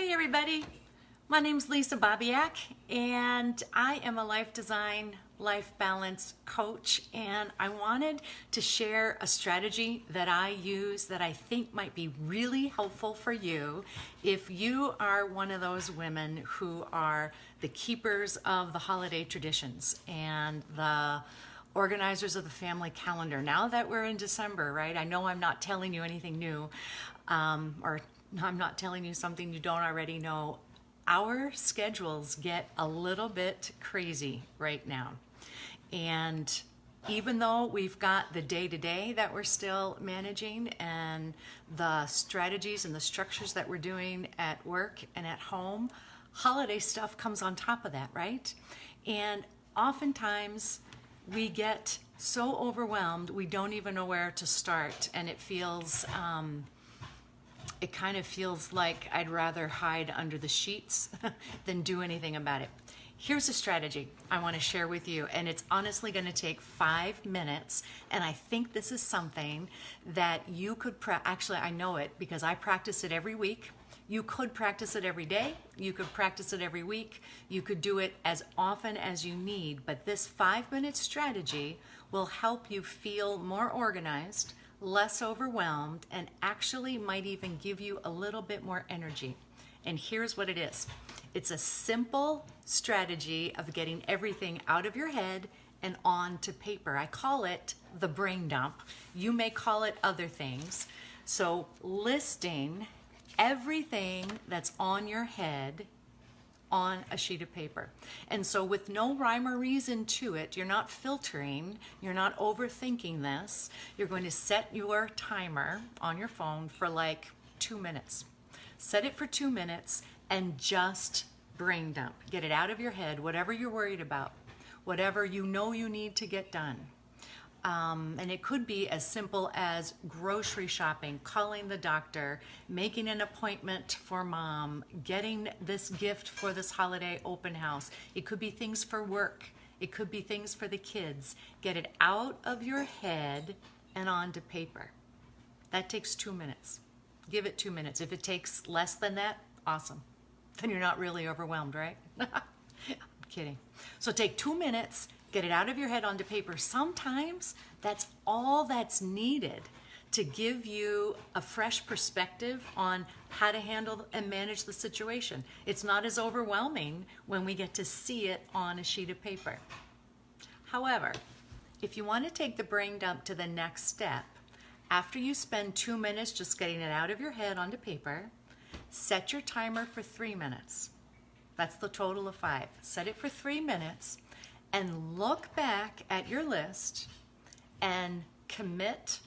Hey everybody, my name's Lisa Bobyak and I am a life design, life balance coach, and I wanted to share a strategy that I use that I think might be really helpful for you if you are one of those women who are the keepers of the holiday traditions and the organizers of the family calendar. Now that we're in December, right? I know I'm not telling you anything new, or I'm not telling you something you don't already know. Our schedules get a little bit crazy right now. And even though we've got the day-to-day that we're still managing and the strategies and the structures that we're doing at work and at home, holiday stuff comes on top of that, right? And oftentimes we get so overwhelmed we don't even know where to start, and it feels it kind of feels like I'd rather hide under the sheets than do anything about it. Here's a strategy I want to share with you, and it's honestly going to take 5 minutes, and I think this is something that you could actually, I know it because I practice it every week. You could practice it every day. You could practice it every week. You could do it as often as you need, but this 5-minute strategy will help you feel more organized, less overwhelmed, and actually might even give you a little bit more energy. And here's what it is. It's a simple strategy of getting everything out of your head and onto paper. I call it the brain dump. You may call it other things. So listing everything that's on your head on a sheet of paper. And so with no rhyme or reason to it, you're not filtering, you're not overthinking this. You're going to set your timer on your phone for like 2 minutes. Set it for 2 minutes and just brain dump. Get it out of your head, whatever you're worried about, whatever you know you need to get done. And it could be as simple as grocery shopping, calling the doctor, making an appointment for mom, getting this gift for this holiday open house. It could be things for work. It could be things for the kids. Get it out of your head and onto paper. That takes 2 minutes. Give it 2 minutes. If it takes less than that, awesome. Then you're not really overwhelmed, right? I'm kidding. So take 2 minutes. Get it out of your head onto paper. Sometimes that's all that's needed to give you a fresh perspective on how to handle and manage the situation. It's not as overwhelming when we get to see it on a sheet of paper. However, if you want to take the brain dump to the next step, after you spend 2 minutes just getting it out of your head onto paper, set your timer for 3 minutes. That's the total of 5. Set it for 3 minutes. And look back at your list and commit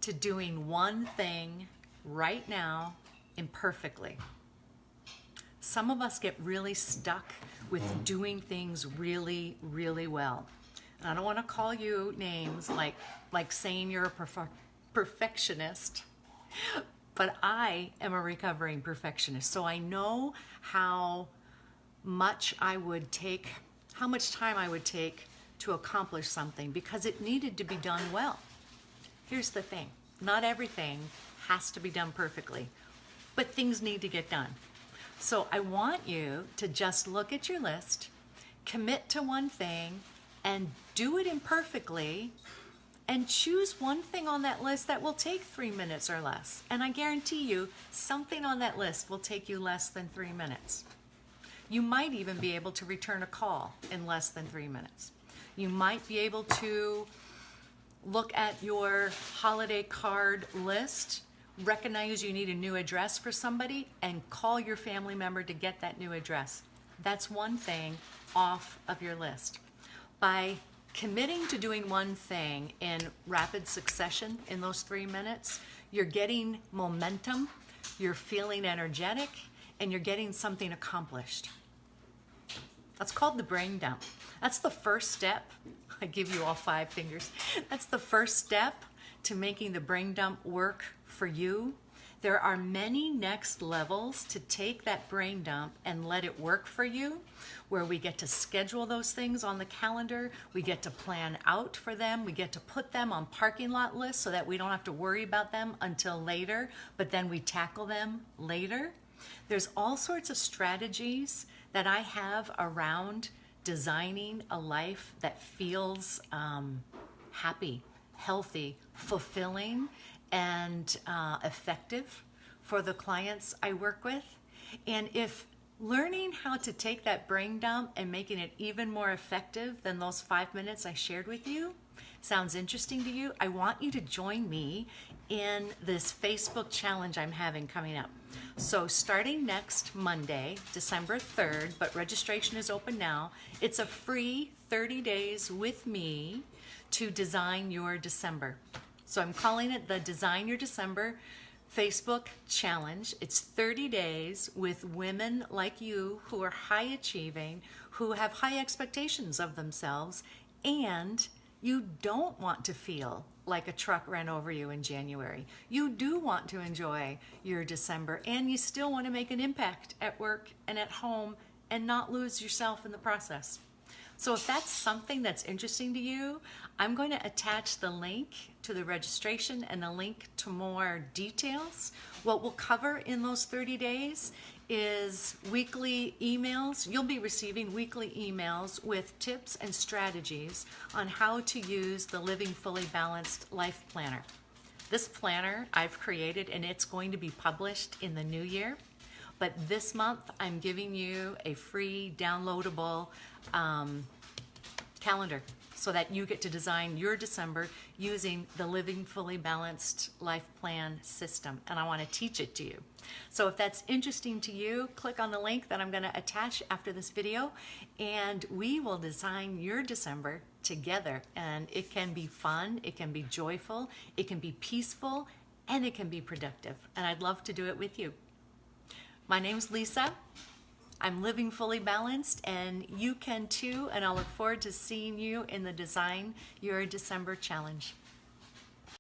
to doing one thing right now imperfectly. Some of us get really stuck with doing things really, really well. And I don't want to call you names like saying you're a perfectionist, but I am a recovering perfectionist. So I know how much how much time I would take to accomplish something because it needed to be done well. Here's the thing, not everything has to be done perfectly, but things need to get done. So I want you to just look at your list, commit to one thing, and do it imperfectly, and choose one thing on that list that will take 3 minutes or less. And I guarantee you, something on that list will take you less than 3 minutes. You might even be able to return a call in less than 3 minutes. You might be able to look at your holiday card list, recognize you need a new address for somebody, and call your family member to get that new address. That's one thing off of your list. By committing to doing one thing in rapid succession in those 3 minutes, you're getting momentum, you're feeling energetic, and you're getting something accomplished. That's called the brain dump. That's the first step. I give you all 5 fingers. That's the first step to making the brain dump work for you. There are many next levels to take that brain dump and let it work for you, where we get to schedule those things on the calendar, we get to plan out for them, we get to put them on parking lot lists so that we don't have to worry about them until later, but then we tackle them later. There's all sorts of strategies that I have around designing a life that feels happy, healthy, fulfilling, and effective for the clients I work with. And if learning how to take that brain dump and making it even more effective than those 5 minutes I shared with you sounds interesting to you, I want you to join me in this Facebook challenge I'm having coming up. So starting next Monday, December 3rd, but registration is open now, it's a free 30 days with me to design your December. So I'm calling it the Design Your December Facebook challenge. It's 30 days with women like you who are high achieving, who have high expectations of themselves, and you don't want to feel like a truck ran over you in January. You do want to enjoy your December, and you still want to make an impact at work and at home and not lose yourself in the process. So if that's something that's interesting to you, I'm going to attach the link to the registration and the link to more details. What we'll cover in those 30 days is weekly emails. You'll be receiving weekly emails with tips and strategies on how to use the Living Fully Balanced Life Planner. This planner I've created, and it's going to be published in the new year. But this month, I'm giving you a free downloadable calendar so that you get to design your December using the Living Fully Balanced Life Plan system. And I want to teach it to you. So if that's interesting to you, click on the link that I'm going to attach after this video, and we will design your December together. And it can be fun, it can be joyful, it can be peaceful, and it can be productive. And I'd love to do it with you. My name's Lisa. I'm living fully balanced, and you can too, and I'll look forward to seeing you in the Design Your December Challenge.